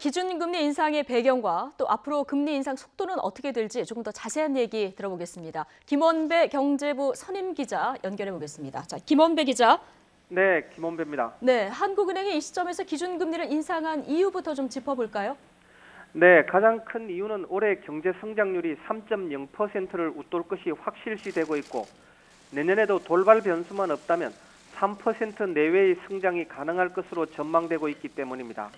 기준금리 인상의 배경과 또 앞으로 금리 인상 속도는 어떻게 될지 조금 더 자세한 얘기 들어보겠습니다. 김원배 경제부 선임 기자 연결해 보겠습니다. 자, 김원배 기자. 네, 김원배입니다. 네, 한국은행이 이 시점에서 기준금리를 인상한 이유부터 좀 짚어볼까요? 네, 가장 큰 이유는 올해 경제 성장률이 3.0%를 웃돌 것이 확실시되고 있고 내년에도 돌발 변수만 없다면 3% 내외의 성장이 가능할 것으로 전망되고 있기 때문입니다.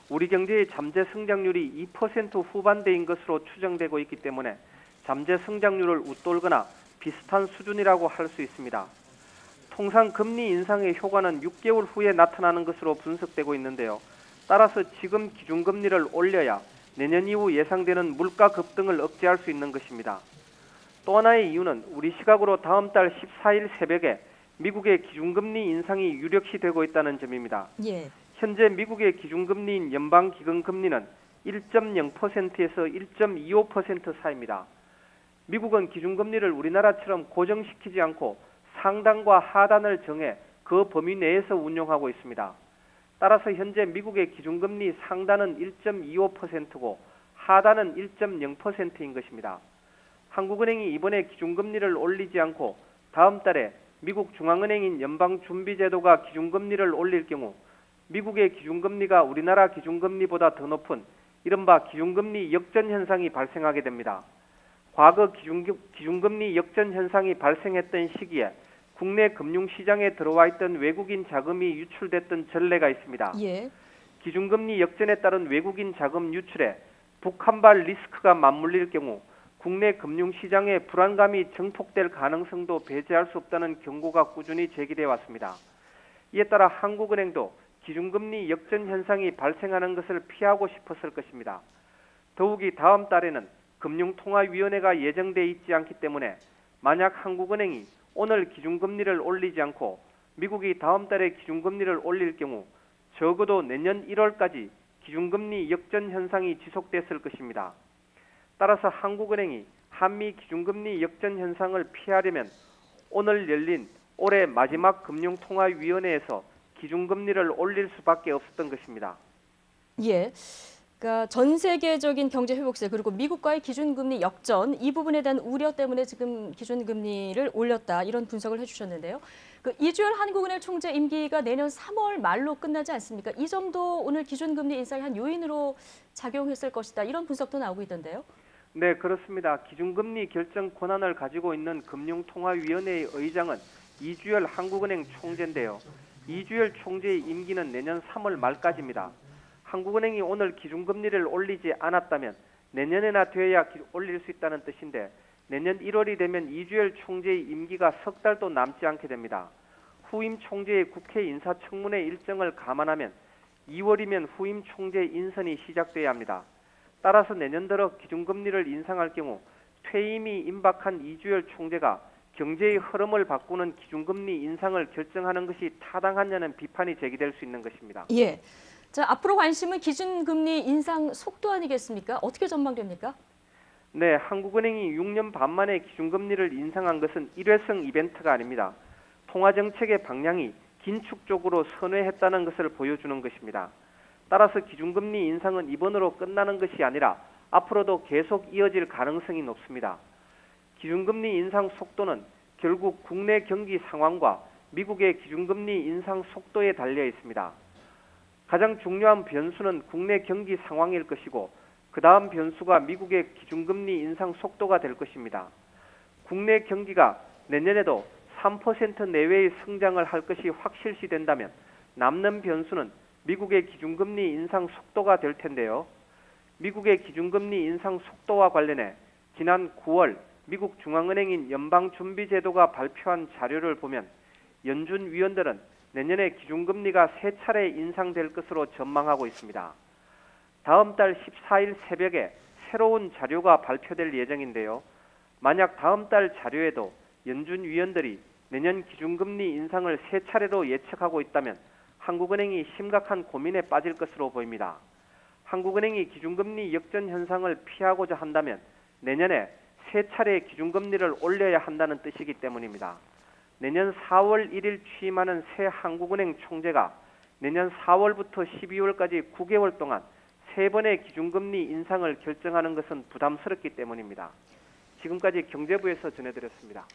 우리 경제의 잠재 성장률이 2% 후반대인 것으로 추정되고 있기 때문에 잠재 성장률을 웃돌거나 비슷한 수준이라고 할 수 있습니다. 통상 금리 인상의 효과는 6개월 후에 나타나는 것으로 분석되고 있는데요. 따라서 지금 기준금리를 올려야 내년 이후 예상되는 물가 급등을 억제할 수 있는 것입니다. 또 하나의 이유는 우리 시각으로 다음 달 14일 새벽에 미국의 기준금리 인상이 유력시되고 있다는 점입니다. 예. 현재 미국의 기준금리인 연방기금금리는 1.0%에서 1.25% 사이입니다. 미국은 기준금리를 우리나라처럼 고정시키지 않고 상단과 하단을 정해 그 범위 내에서 운용하고 있습니다. 따라서 현재 미국의 기준금리 상단은 1.25%고 하단은 1.0%인 것입니다. 한국은행이 이번에 기준금리를 올리지 않고 다음 달에 미국 중앙은행인 연방준비제도가 기준금리를 올릴 경우 미국의 기준금리가 우리나라 기준금리보다 더 높은 이른바 기준금리 역전 현상이 발생하게 됩니다. 과거 기준금리 역전 현상이 발생했던 시기에 국내 금융시장에 들어와 있던 외국인 자금이 유출됐던 전례가 있습니다. 예. 기준금리 역전에 따른 외국인 자금 유출에 북한발 리스크가 맞물릴 경우 국내 금융시장의 불안감이 증폭될 가능성도 배제할 수 없다는 경고가 꾸준히 제기되어 왔습니다. 이에 따라 한국은행도 기준금리 역전 현상이 발생하는 것을 피하고 싶었을 것입니다. 더욱이 다음 달에는 금융통화위원회가 예정돼 있지 않기 때문에 만약 한국은행이 오늘 기준금리를 올리지 않고 미국이 다음 달에 기준금리를 올릴 경우 적어도 내년 1월까지 기준금리 역전 현상이 지속됐을 것입니다. 따라서 한국은행이 한미 기준금리 역전 현상을 피하려면 오늘 열린 올해 마지막 금융통화위원회에서 기준금리를 올릴 수밖에 없었던 것입니다. 예. 그러니까 전 세계적인 경제 회복세 그리고 미국과의 기준금리 역전 이 부분에 대한 우려 때문에 지금 기준금리를 올렸다 이런 분석을 해주셨는데요. 그 이주열 한국은행 총재 임기가 내년 3월 말로 끝나지 않습니까? 이 점도 오늘 기준금리 인상의 한 요인으로 작용했을 것이다 이런 분석도 나오고 있던데요. 네, 그렇습니다. 기준금리 결정 권한을 가지고 있는 금융통화위원회의 의장은 이주열 한국은행 총재인데요. 이주열 총재의 임기는 내년 3월 말까지입니다. 한국은행이 오늘 기준금리를 올리지 않았다면 내년에나 돼야 올릴 수 있다는 뜻인데 내년 1월이 되면 이주열 총재의 임기가 석 달도 남지 않게 됩니다. 후임 총재의 국회 인사청문회 일정을 감안하면 2월이면 후임 총재 인선이 시작돼야 합니다. 따라서 내년 들어 기준금리를 인상할 경우 퇴임이 임박한 이주열 총재가 경제의 흐름을 바꾸는 기준금리 인상을 결정하는 것이 타당하냐는 비판이 제기될 수 있는 것입니다. 예. 자, 앞으로 관심은 기준금리 인상 속도 아니겠습니까? 어떻게 전망됩니까? 네, 한국은행이 6년 반 만에 기준금리를 인상한 것은 일회성 이벤트가 아닙니다. 통화정책의 방향이 긴축적으로 선회했다는 것을 보여주는 것입니다. 따라서 기준금리 인상은 이번으로 끝나는 것이 아니라 앞으로도 계속 이어질 가능성이 높습니다. 기준금리 인상 속도는 결국 국내 경기 상황과 미국의 기준금리 인상 속도에 달려 있습니다. 가장 중요한 변수는 국내 경기 상황일 것이고 그 다음 변수가 미국의 기준금리 인상 속도가 될 것입니다. 국내 경기가 내년에도 3% 내외의 성장을 할 것이 확실시된다면 남는 변수는 미국의 기준금리 인상 속도가 될 텐데요. 미국의 기준금리 인상 속도와 관련해 지난 9월 미국 중앙은행인 연방준비제도가 발표한 자료를 보면 연준 위원들은 내년에 기준금리가 3차례 인상될 것으로 전망하고 있습니다. 다음 달 14일 새벽에 새로운 자료가 발표될 예정인데요. 만약 다음 달 자료에도 연준 위원들이 내년 기준금리 인상을 3차례로 예측하고 있다면 한국은행이 심각한 고민에 빠질 것으로 보입니다. 한국은행이 기준금리 역전 현상을 피하고자 한다면 내년에 3차례 기준금리를 올려야 한다는 뜻이기 때문입니다. 내년 4월 1일 취임하는 새 한국은행 총재가 내년 4월부터 12월까지 9개월 동안 세 번의 기준금리 인상을 결정하는 것은 부담스럽기 때문입니다. 지금까지 경제부에서 전해드렸습니다.